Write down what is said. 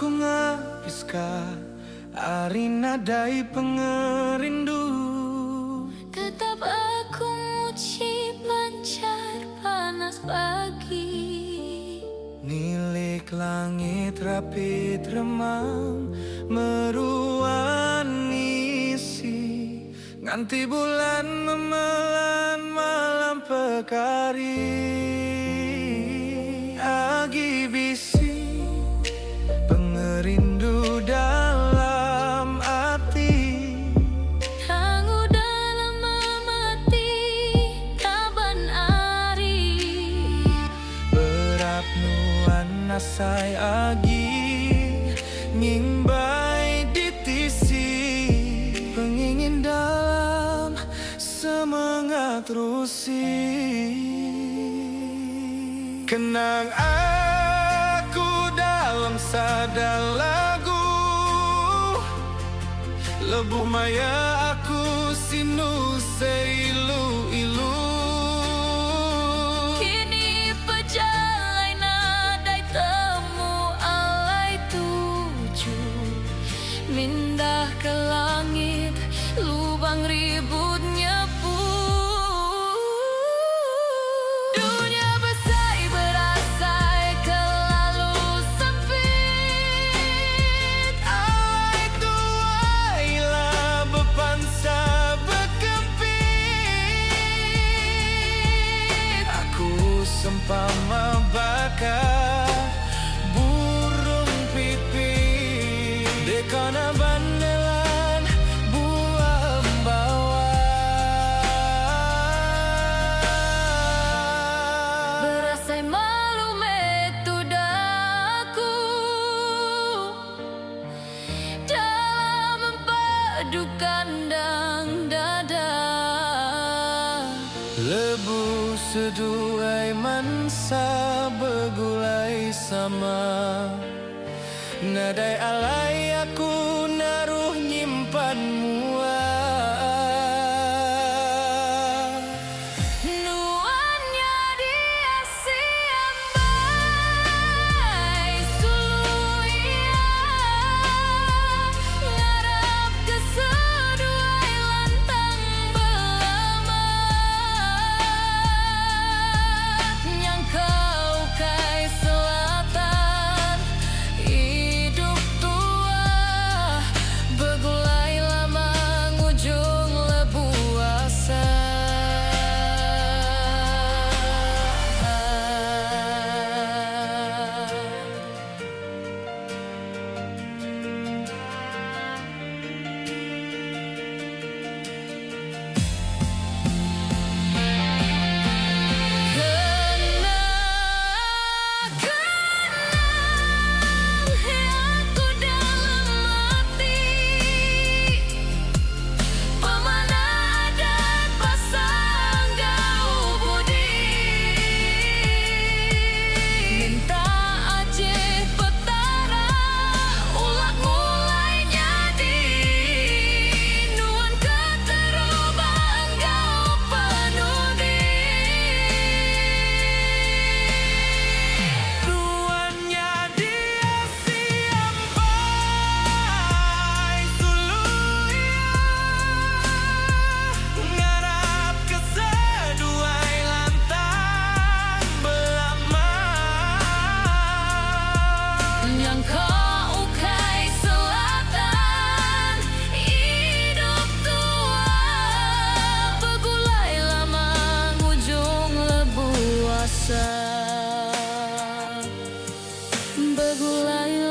aku ngapiskan ari nadai pengerindu. Tetap aku muji pancar panas pagi. Nilik langit rapi remang meruan isi, nganti bulan memelan malam pekari. Agi bisi pengerindu dalam hati, Tangguh dalam memati kaban ari. berap nuan nasai agi ngimbai ditisi, pengingin dalam semangat rusi. Kenang aku dalam sada lagu, lebuh maya aku sinu seilu-ilu. Kini pejalai nadai temu alai tuju, mindah ke langit lubang ribut nyepu. Dunia besar berasai kelalu sempit. Ai tuailah bepansa berkempit, aku sempama bakar burung pipit dekana bandelan buah embawa. Berasai malu metudaku dalam mempadu kandang dada. Lebu seduai mansa begulai sama, nadai alai aku naruh nyimpan mua. Nuannya dia siambai suluya, ngarap keseduai lantang belama. Nyangkau kai selatan hidup tua, begulai lama ngujung lebu asa. Aku dalam hati pemana adat pasang gau budi, minta aja petara ulah mulai jadi. Nuan keterubang gau penudi, Tuannya dia siambai suluya, ngarap keseduai lantang belama. nyangkau kai selatan hidup tua, begulai lama ngujung lebu asa. Begulai